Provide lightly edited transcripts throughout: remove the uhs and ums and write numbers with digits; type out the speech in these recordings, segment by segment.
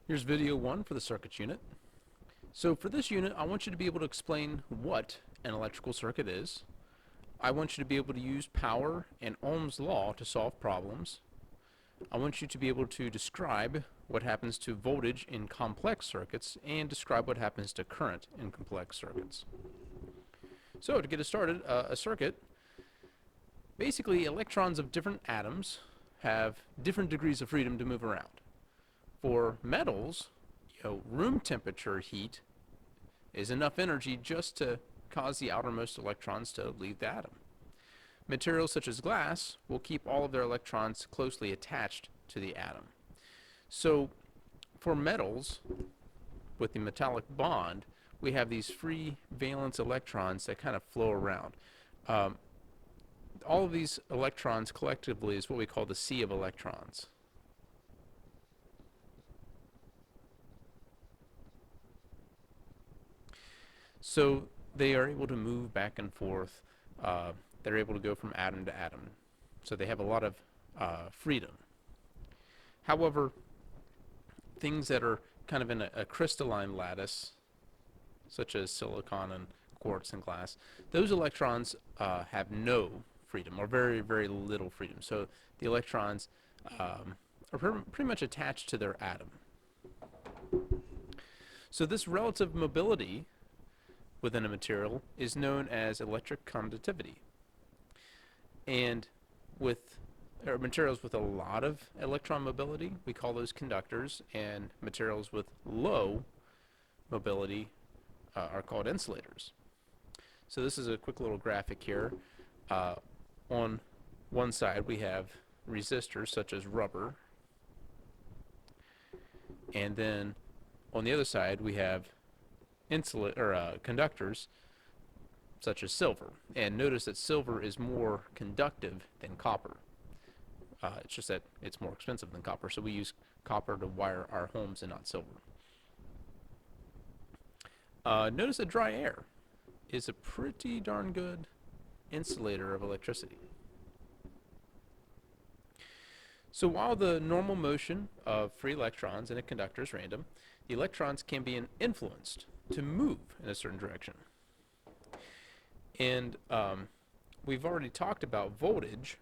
Here's video 1 for the circuits unit. So for this unit, I want you to be able to explain what an electrical circuit is. I want you to be able to use power and Ohm's law to solve problems. I want you to be able to describe what happens to voltage in complex circuits and describe what happens to current in complex circuits. So to get us started, a circuit, basically electrons of different atoms have different degrees of freedom to move around. For metals, room temperature heat is enough energy just to cause the outermost electrons to leave the atom. Materials such as glass will keep all of their electrons closely attached to the atom. So for metals, with the metallic bond, we have these free valence electrons that kind of flow around. All of these electrons collectively is what we call the sea of electrons. So they are able to move back and forth. They're able to go from atom to atom. So they have a lot of freedom. However, things that are kind of in a crystalline lattice, such as silicon and quartz and glass, those electrons have no freedom, or very, very little freedom. So the electrons are pretty much attached to their atom. So this relative mobility within a material is known as electric conductivity. And with materials with a lot of electron mobility, we call those conductors, and materials with low mobility are called insulators. So this is a quick little graphic here. On one side we have resistors such as rubber, and then on the other side we have conductors such as silver. And notice that silver is more conductive than copper. It's just that it's more expensive than copper, so we use copper to wire our homes and not silver. Notice that dry air is a pretty darn good insulator of electricity. So while the normal motion of free electrons in a conductor is random, the electrons can be influenced to move in a certain direction. And we've already talked about voltage.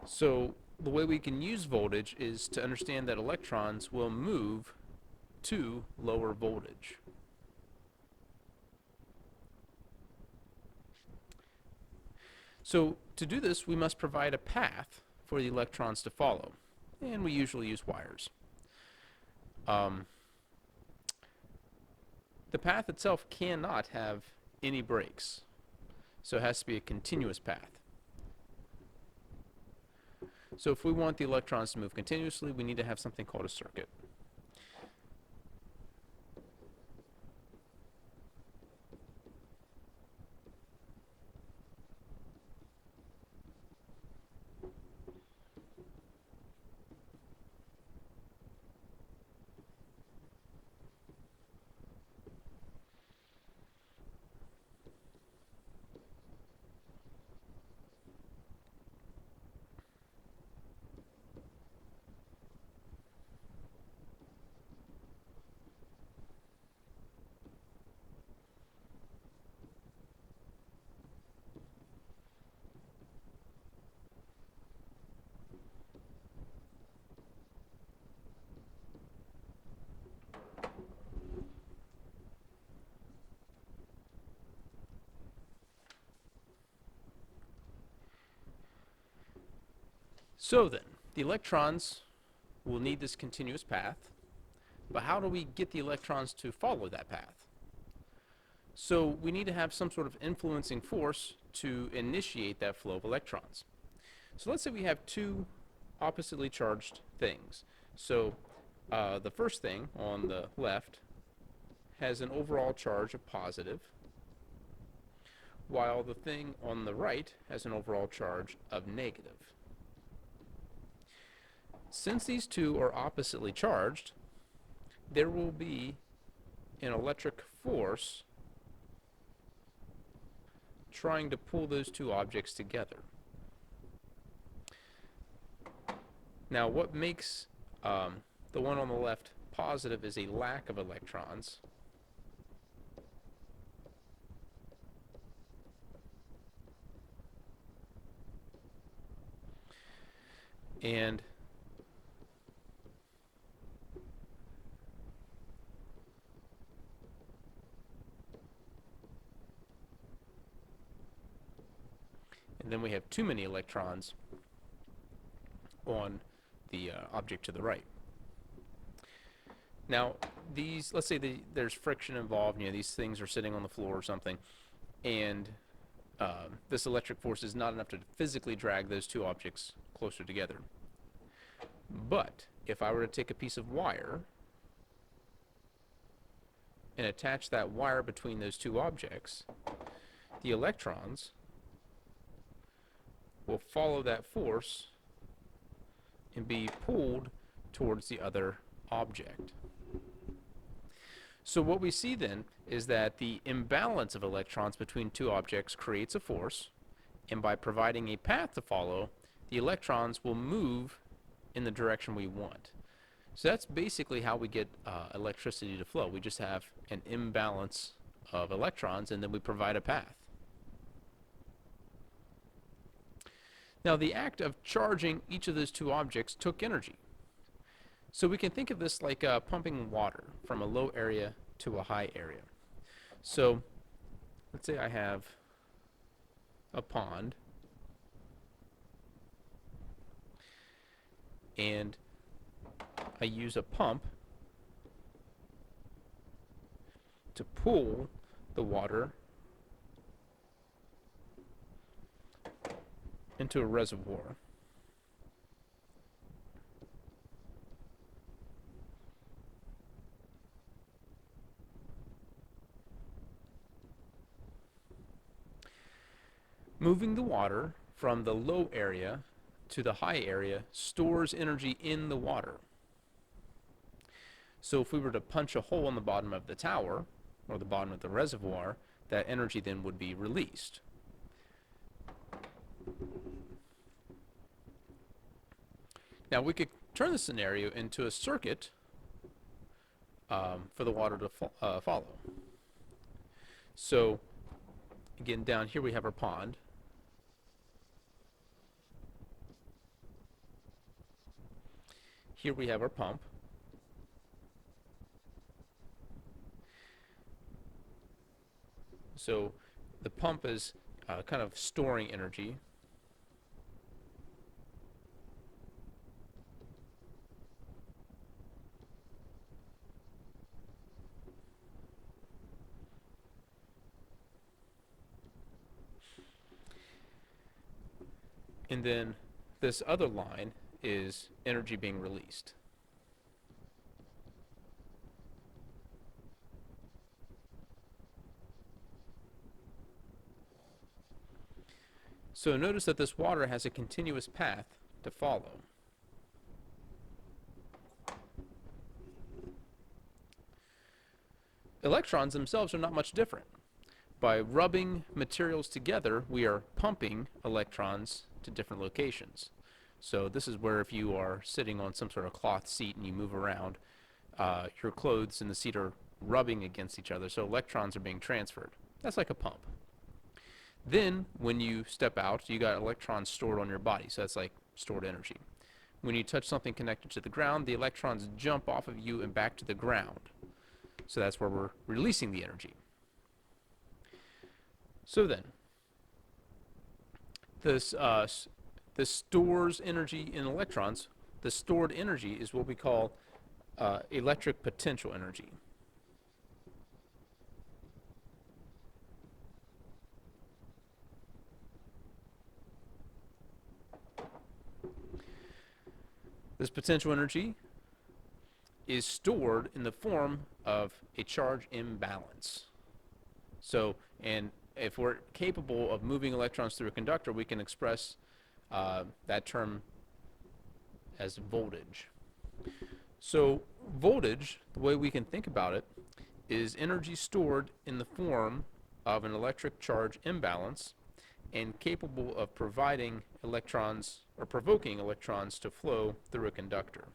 So the way we can use voltage is to understand that electrons will move to lower voltage. So to do this, we must provide a path for the electrons to follow, and we usually use wires. The path itself cannot have any breaks, so it has to be a continuous path. So if we want the electrons to move continuously, we need to have something called a circuit. So then, the electrons will need this continuous path, but how do we get the electrons to follow that path? So we need to have some sort of influencing force to initiate that flow of electrons. So let's say we have two oppositely charged things. So the first thing on the left has an overall charge of positive, while the thing on the right has an overall charge of negative. Since these two are oppositely charged, there will be an electric force trying to pull those two objects together. Now, what makes the one on the left positive is a lack of electrons. And then we have too many electrons on the object to the right. Now, these, let's say there's friction involved, these things are sitting on the floor or something, and this electric force is not enough to physically drag those two objects closer together. But if I were to take a piece of wire and attach that wire between those two objects, the electrons will follow that force and be pulled towards the other object. So what we see then is that the imbalance of electrons between two objects creates a force, and by providing a path to follow, the electrons will move in the direction we want. So that's basically how we get electricity to flow. We just have an imbalance of electrons, and then we provide a path. Now, the act of charging each of those two objects took energy. So we can think of this like pumping water from a low area to a high area. So let's say I have a pond, and I use a pump to pull the water into a reservoir. Moving the water from the low area to the high area stores energy in the water. So if we were to punch a hole in the bottom of the tower, or the bottom of the reservoir, that energy then would be released. Now we could turn the scenario into a circuit for the water to follow. So again, down here we have our pond. Here we have our pump. So the pump is kind of storing energy. And then this other line is energy being released. So notice that this water has a continuous path to follow. Electrons themselves are not much different. By rubbing materials together, we are pumping electrons to different locations. So this is where if you are sitting on some sort of cloth seat and you move around, your clothes and the seat are rubbing against each other, so electrons are being transferred. That's like a pump. Then, when you step out, you got electrons stored on your body, so that's like stored energy. When you touch something connected to the ground, the electrons jump off of you and back to the ground. So that's where we're releasing the energy. So then, this stores energy in electrons. The stored energy is what we call electric potential energy. This potential energy is stored in the form of a charge imbalance. So, and if we're capable of moving electrons through a conductor, we can express that term as voltage. So voltage, the way we can think about it, is energy stored in the form of an electric charge imbalance and capable of providing electrons or provoking electrons to flow through a conductor.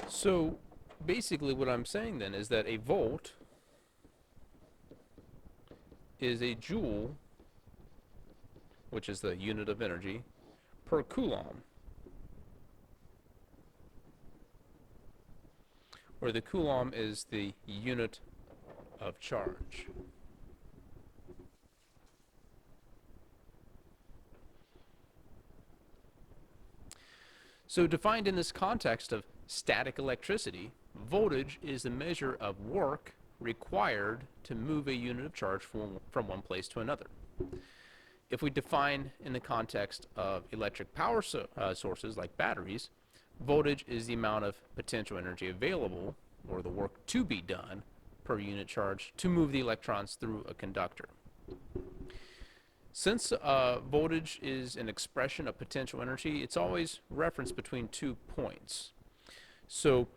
So basically what I'm saying then is that a volt is a joule, which is the unit of energy, per coulomb, where the coulomb is the unit of charge. So defined in this context of static electricity, voltage is the measure of work required to move a unit of charge from one place to another. If we define in the context of electric power sources like batteries, voltage is the amount of potential energy available, or the work to be done, per unit charge to move the electrons through a conductor. Since voltage is an expression of potential energy, it's always referenced between 2 points. So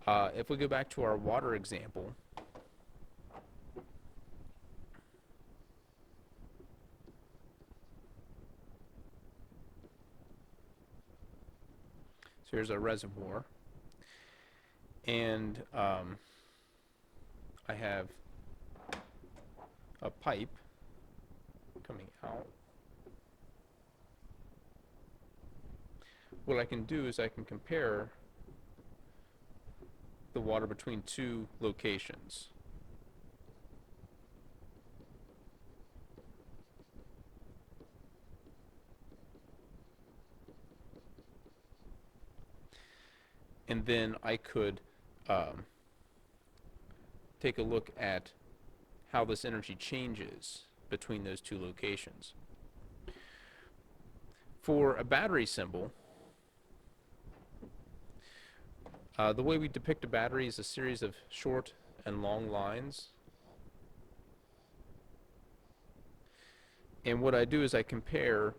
if we go back to our water example, so here's our reservoir, and I have a pipe coming out. What I can do is I can compare the water between 2 locations. And then I could take a look at how this energy changes between those 2 locations. For a battery symbol, the way we depict a battery is a series of short and long lines. And what I do is I compare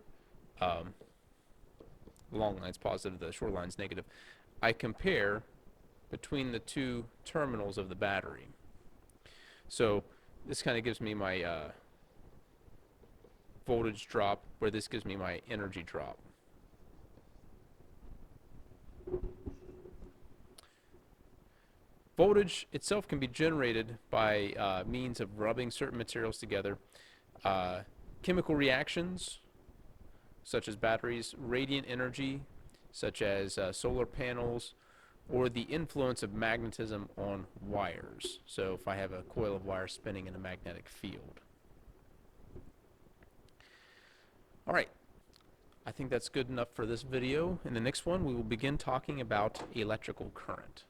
long lines positive, the short lines negative. I compare between the 2 terminals of the battery. So this kind of gives me my voltage drop, where this gives me my energy drop. Voltage itself can be generated by means of rubbing certain materials together, chemical reactions such as batteries, radiant energy such as solar panels, or the influence of magnetism on wires. So if I have a coil of wire spinning in a magnetic field. All right, I think that's good enough for this video. In the next one, we will begin talking about electrical current.